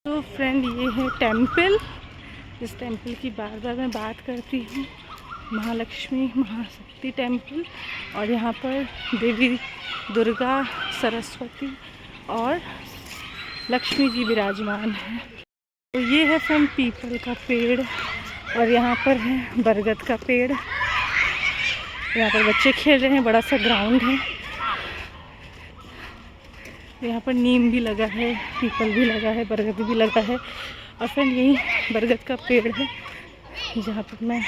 तो फ्रेंड ये है टेम्पल। इस टेम्पल की बार बार मैं बात करती हूँ, महालक्ष्मी महाशक्ति टेम्पल। और यहाँ पर देवी दुर्गा, सरस्वती और लक्ष्मी जी विराजमान हैं। तो ये है फ्रेंड पीपल का पेड़ और यहाँ पर है बरगद का पेड़। यहाँ पर बच्चे खेल रहे हैं, बड़ा सा ग्राउंड है। यहाँ पर नीम भी लगा है, पीपल भी लगा है, बरगद भी लगा है। और फ्रेंड यही बरगद का पेड़ है जहाँ पर मैं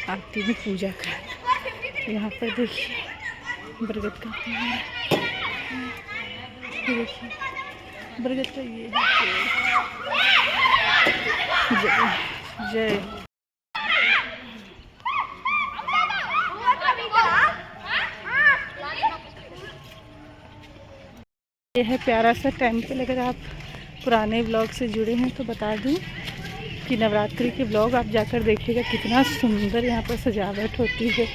आती हूँ पूजा कर। यहाँ पर देखिए बरगद का पेड़, देखिए बरगद का ये है पेड़। जय जय। ये है प्यारा सा टेम्पल। अगर आप पुराने ब्लॉग से जुड़े हैं तो बता दूं कि नवरात्रि के ब्लॉग आप जाकर देखिएगा, कितना सुंदर यहाँ पर सजावट होती है।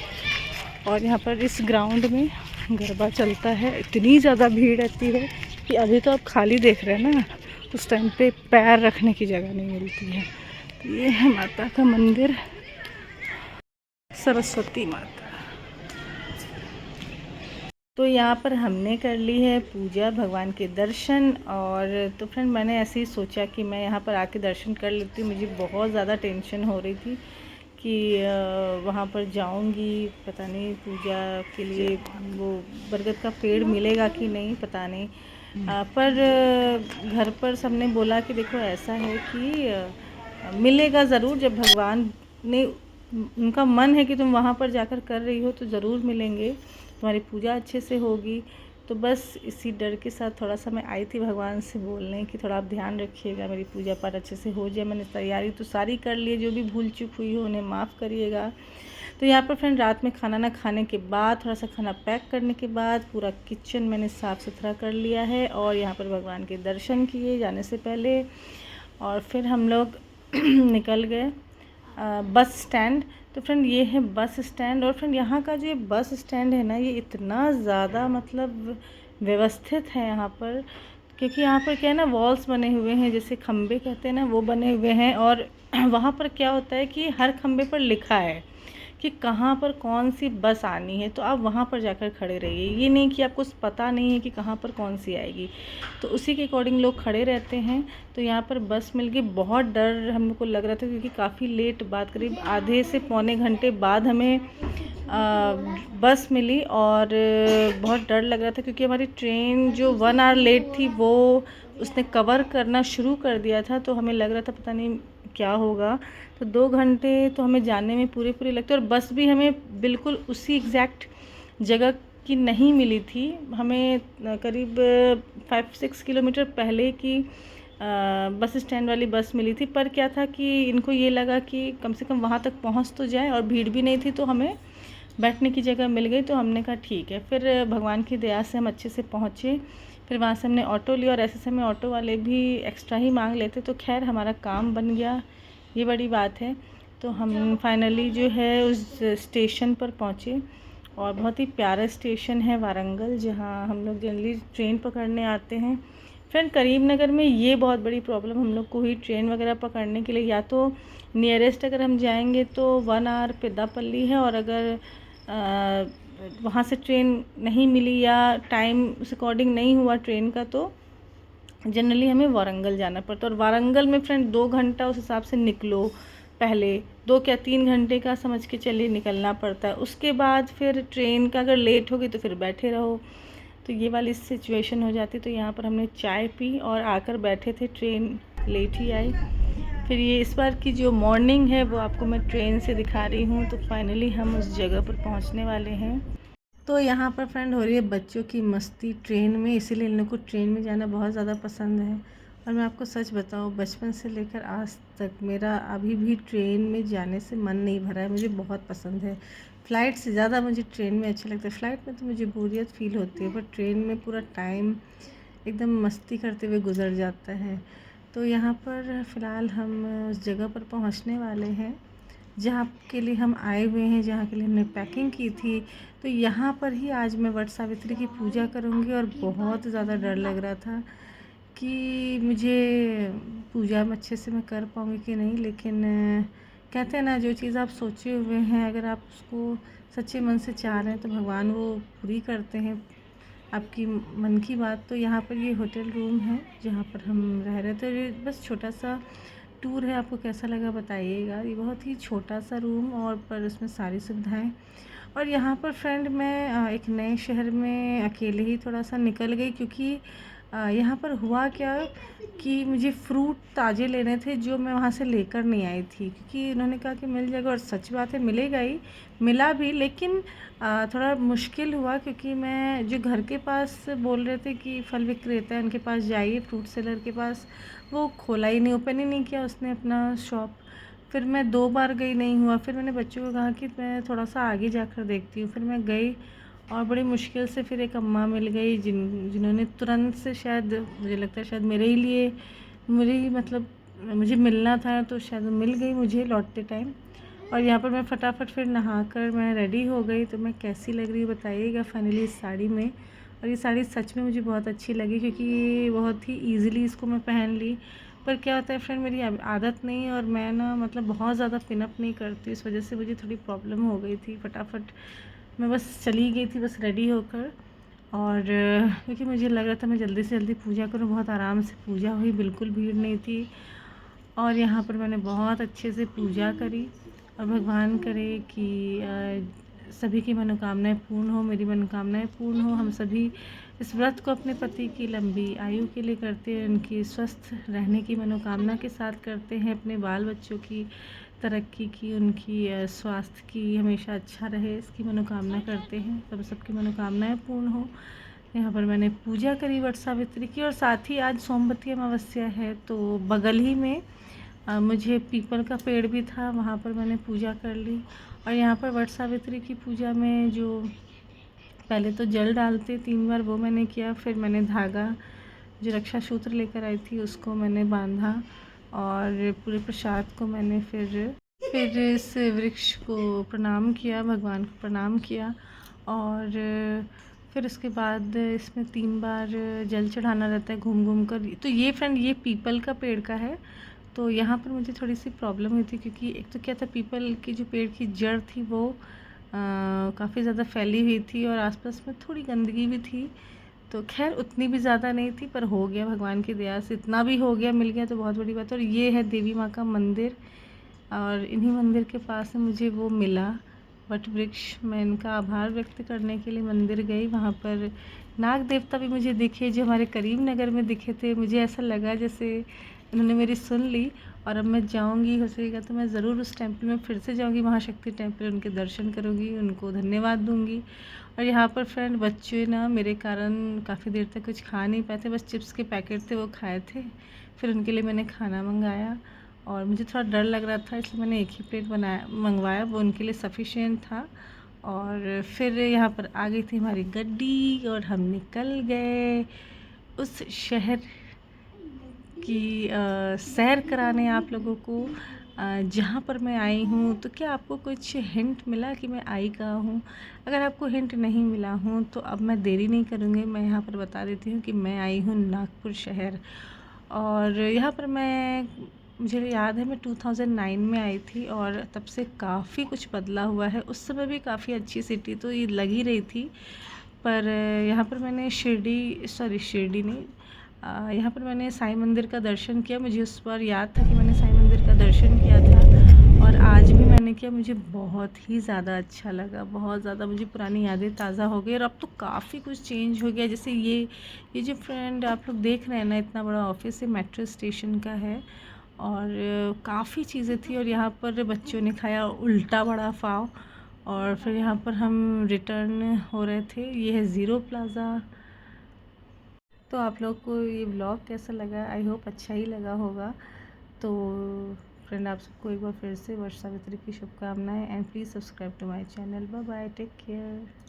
और यहाँ पर इस ग्राउंड में गरबा चलता है। इतनी ज़्यादा भीड़ रहती है कि अभी तो आप खाली देख रहे हैं ना, उस टाइम पे पैर रखने की जगह नहीं मिलती है। तो ये है माता का मंदिर, सरस्वती माता। तो यहाँ पर हमने कर ली है पूजा, भगवान के दर्शन। और तो फ्रेंड मैंने ऐसे ही सोचा कि मैं यहाँ पर आके दर्शन कर लेती हूँ। मुझे बहुत ज़्यादा टेंशन हो रही थी कि वहाँ पर जाऊँगी, पता नहीं पूजा के लिए वो बरगद का पेड़ मिलेगा कि नहीं, पता नहीं। पर घर पर सबने बोला कि देखो ऐसा है कि मिलेगा ज़रूर। जब भगवान ने, उनका मन है कि तुम वहाँ पर जाकर कर रही हो तो ज़रूर मिलेंगे, तुम्हारी पूजा अच्छे से होगी। तो बस इसी डर के साथ थोड़ा सा मैं आई थी भगवान से बोलने कि थोड़ा आप ध्यान रखिएगा, मेरी पूजा पाठ अच्छे से हो जाए। मैंने तैयारी तो सारी कर ली है, जो भी भूल चूक हुई हो उन्हें माफ़ करिएगा। तो यहाँ पर फ्रेंड रात में खाना ना खाने के बाद, थोड़ा सा खाना पैक करने के बाद पूरा किचन मैंने साफ़ सुथरा कर लिया है। और यहाँ पर भगवान के दर्शन किए जाने से पहले। और फिर हम लोग निकल गए बस स्टैंड। तो फ्रेंड ये है बस स्टैंड। और फ्रेंड यहाँ का जो बस स्टैंड है ना, ये इतना ज़्यादा मतलब व्यवस्थित है यहाँ पर, क्योंकि यहाँ पर क्या है ना, वॉल्स बने हुए हैं, जैसे खम्बे कहते हैं ना, वो बने हुए हैं। और वहाँ पर क्या होता है कि हर खम्बे पर लिखा है कि कहाँ पर कौन सी बस आनी है, तो आप वहाँ पर जाकर खड़े रहिए। ये नहीं कि आपको पता नहीं है कि कहाँ पर कौन सी आएगी, तो उसी के अकॉर्डिंग लोग खड़े रहते हैं। तो यहाँ पर बस मिल गई। बहुत डर हमको लग रहा था क्योंकि काफ़ी लेट बाद, करीब आधे से पौने घंटे बाद हमें बस मिली। और बहुत डर लग रहा था क्योंकि हमारी ट्रेन जो 1 आवर लेट थी वो उसने कवर करना शुरू कर दिया था। तो हमें लग रहा था पता नहीं क्या होगा। तो 2 घंटे तो हमें जाने में पूरे लगते। और बस भी हमें बिल्कुल उसी एग्जैक्ट जगह की नहीं मिली थी। हमें करीब 5-6 किलोमीटर पहले की बस स्टैंड वाली बस मिली थी। पर क्या था कि इनको ये लगा कि कम से कम वहाँ तक पहुँच तो जाए, और भीड़ भी नहीं थी तो हमें बैठने की जगह मिल गई। तो हमने कहा ठीक है। फिर भगवान की दया से हम अच्छे से पहुँचे। फिर वहाँ से हमने ऑटो लिया, और ऐसे समय ऑटो वाले भी एक्स्ट्रा ही मांग लेते। तो खैर हमारा काम बन गया, ये बड़ी बात है। तो हम फाइनली जो है उस स्टेशन पर पहुँचे। और बहुत ही प्यारा स्टेशन है वारंगल, जहाँ हम लोग जनरली ट्रेन पकड़ने आते हैं। फ्रेंड करीमनगर में ये बहुत बड़ी प्रॉब्लम हम लोग को हुई ट्रेन वगैरह पकड़ने के लिए। या तो नियरेस्ट अगर हम जाएंगे तो 1 आवर पेद्दापल्ली है, और अगर वहाँ से ट्रेन नहीं मिली या टाइम उस अकॉर्डिंग नहीं हुआ ट्रेन का, तो जनरली हमें वारंगल जाना पड़ता है। और वारंगल में फ्रेंड 2 घंटा उस हिसाब से निकलो, पहले 2 क्या 3 घंटे का समझ के चलिए निकलना पड़ता है। उसके बाद फिर ट्रेन का अगर लेट हो गई तो फिर बैठे रहो, तो ये वाली सिचुएशन हो जाती। तो यहाँ पर हमने चाय पी और आकर बैठे थे, ट्रेन लेट ही आई। फिर ये इस बार की जो मॉर्निंग है वो आपको मैं ट्रेन से दिखा रही हूँ। तो फाइनली हम उस जगह पर पहुँचने वाले हैं। तो यहाँ पर फ्रेंड हो रही है बच्चों की मस्ती ट्रेन में, इसीलिए इन लोग को ट्रेन में जाना बहुत ज़्यादा पसंद है। और मैं आपको सच बताऊँ, बचपन से लेकर आज तक मेरा अभी भी ट्रेन में जाने से मन नहीं भरा है। मुझे बहुत पसंद है। फ़्लाइट से ज़्यादा मुझे ट्रेन में अच्छा लगता है। फ़्लाइट में तो मुझे बोरियत फ़ील होती है, पर ट्रेन में पूरा टाइम एकदम मस्ती करते हुए गुजर जाता है। तो यहाँ पर फ़िलहाल हम उस जगह पर पहुँचने वाले हैं जहाँ के लिए हम आए हुए हैं, जहाँ के लिए हमने पैकिंग की थी। तो यहाँ पर ही आज मैं वट सावित्री की पूजा करूँगी। और बहुत ज़्यादा डर लग रहा था कि मुझे पूजा में अच्छे से मैं कर पाऊँगी कि नहीं, लेकिन कहते हैं ना, जो चीज़ आप सोचे हुए हैं अगर आप उसको सच्चे मन से चाह रहे हैं तो भगवान वो पूरी करते हैं आपकी मन की बात। तो यहाँ पर ये होटल रूम है जहाँ पर हम रह रहे थे। ये बस छोटा सा टूर है, आपको कैसा लगा बताइएगा। ये बहुत ही छोटा सा रूम और पर उसमें सारी सुविधाएं। और यहाँ पर फ्रेंड मैं एक नए शहर में अकेले ही थोड़ा सा निकल गई, क्योंकि यहाँ पर हुआ क्या कि मुझे फ्रूट ताज़े लेने थे जो मैं वहाँ से लेकर नहीं आई थी, क्योंकि उन्होंने कहा कि मिल जाएगा, और सच बात है मिलेगा ही, मिला भी। लेकिन थोड़ा मुश्किल हुआ, क्योंकि मैं जो घर के पास बोल रहे थे कि फल विक्रेता है उनके पास जाइए, फ्रूट सेलर के पास, वो खोला ही नहीं, ओपन ही नहीं किया उसने अपना शॉप। फिर मैं 2 बार गई, नहीं हुआ। फिर मैंने बच्चों को कहा कि मैं थोड़ा सा आगे जाकर देखती हूँ। फिर मैं गई और बड़ी मुश्किल से फिर एक अम्मा मिल गई जिन्होंने तुरंत से, शायद मुझे लगता है शायद मेरे ही लिए, मेरे ही मतलब मुझे मिलना था, तो शायद मिल गई मुझे लौटते टाइम। और यहाँ पर मैं फटाफट फिर नहाकर मैं रेडी हो गई। तो मैं कैसी लग रही है बताइएगा फाइनली इस साड़ी में। और ये साड़ी सच में मुझे बहुत अच्छी लगी, क्योंकि ये बहुत ही ईज़िली इसको मैं पहन ली। पर क्या होता है फ्रेंड, मेरी आदत नहीं है और मैं ना मतलब बहुत ज़्यादा पिनअप नहीं करती, इस वजह से मुझे थोड़ी प्रॉब्लम हो गई थी। फटाफट मैं बस चली गई थी, बस रेडी होकर। और क्योंकि मुझे लग रहा था मैं जल्दी से जल्दी पूजा करूँ, बहुत आराम से पूजा हुई, बिल्कुल भीड़ नहीं थी। और यहाँ पर मैंने बहुत अच्छे से पूजा करी। और भगवान करे कि सभी की मनोकामनाएं पूर्ण हो, मेरी मनोकामनाएं पूर्ण हो। हम सभी इस व्रत को अपने पति की लंबी आयु के लिए करते हैं, उनकी स्वस्थ रहने की मनोकामना के साथ करते हैं, अपने बाल बच्चों की तरक्की की, उनकी स्वास्थ्य की हमेशा अच्छा रहे, इसकी मनोकामना करते हैं। सब सबकी मनोकामनाएं पूर्ण हो। यहाँ पर मैंने पूजा करी वट सावित्री की। और साथ ही आज सोमवती अमावस्या है, तो बगल ही में मुझे पीपल का पेड़ भी था, वहाँ पर मैंने पूजा कर ली। और यहाँ पर वट सावित्री की पूजा में जो पहले तो जल डालते 3 बार, वो मैंने किया। फिर मैंने धागा जो रक्षा सूत्र लेकर आई थी उसको मैंने बांधा, और पूरे प्रसाद को मैंने फिर इस वृक्ष को प्रणाम किया, भगवान को प्रणाम किया। और फिर उसके बाद इसमें 3 बार जल चढ़ाना रहता है घूम घूम कर। तो ये फ्रेंड ये पीपल का पेड़ का है। तो यहाँ पर मुझे थोड़ी सी प्रॉब्लम हुई थी, क्योंकि एक तो क्या था, पीपल की जो पेड़ की जड़ थी वो काफ़ी ज़्यादा फैली हुई थी, और आसपास में थोड़ी गंदगी भी थी। तो खैर उतनी भी ज़्यादा नहीं थी, पर हो गया भगवान की दया से, इतना भी हो गया, मिल गया तो बहुत बड़ी बात है। और ये है देवी माँ का मंदिर, और इन्हीं मंदिर के पास में मुझे वो मिला वट वृक्ष। मैं इनका आभार व्यक्त करने के लिए मंदिर गई। वहाँ पर नाग देवता भी मुझे दिखे, जो हमारे करीम नगर में दिखे थे। मुझे ऐसा लगा जैसे उन्होंने मेरी सुन ली। और अब मैं जाऊंगी, हो सकेगा तो मैं ज़रूर उस टेंपल में फिर से जाऊंगी, महाशक्ति टेंपल, उनके दर्शन करूंगी, उनको धन्यवाद दूंगी। और यहाँ पर फ्रेंड बच्चे ना मेरे कारण काफ़ी देर तक कुछ खा नहीं पाए थे, बस चिप्स के पैकेट थे वो खाए थे। फिर उनके लिए मैंने खाना मंगाया, और मुझे थोड़ा डर लग रहा था इसलिए मैंने एक ही प्लेट मंगवाया, वो उनके लिए सफिशिएंट था। और फिर यहाँ पर आ गई थी हमारी गड्डी, और हम निकल गए उस शहर की सैर कराने आप लोगों को, जहाँ पर मैं आई हूँ। तो क्या आपको कुछ हिंट मिला कि मैं आई कहाँ हूँ? अगर आपको हिंट नहीं मिला हूँ तो अब मैं देरी नहीं करूँगी, मैं यहाँ पर बता देती हूँ कि मैं आई हूँ नागपुर शहर। और यहाँ पर मुझे याद है मैं 2009 में आई थी, और तब से काफ़ी कुछ बदला हुआ है। उस समय भी काफ़ी अच्छी सिटी तो ये लग ही रही थी। पर यहाँ पर मैंने शिरडी नहीं, यहाँ पर मैंने साईं मंदिर का दर्शन किया। मुझे उस बार याद था कि मैंने साईं मंदिर का दर्शन किया था, और आज भी मैंने किया। मुझे बहुत ही ज़्यादा अच्छा लगा, बहुत ज़्यादा मुझे पुरानी यादें ताज़ा हो गई। और अब तो काफ़ी कुछ चेंज हो गया। जैसे ये जो फ्रेंड आप लोग देख रहे हैं ना, इतना बड़ा ऑफिस, ये मेट्रो स्टेशन का है। और काफ़ी चीज़ें थी। और यहाँ पर बच्चों ने खाया उल्टा बड़ा पाव। और फिर यहाँ पर हम रिटर्न हो रहे थे। ये है ज़ीरो प्लाज़ा। तो आप लोग को ये ब्लॉग कैसा लगा? आई होप अच्छा ही लगा होगा। तो फ्रेंड आप सबको एक बार फिर से वर्ष सावित्री की शुभकामनाएं, and please subscribe to my channel. Bye bye, take care.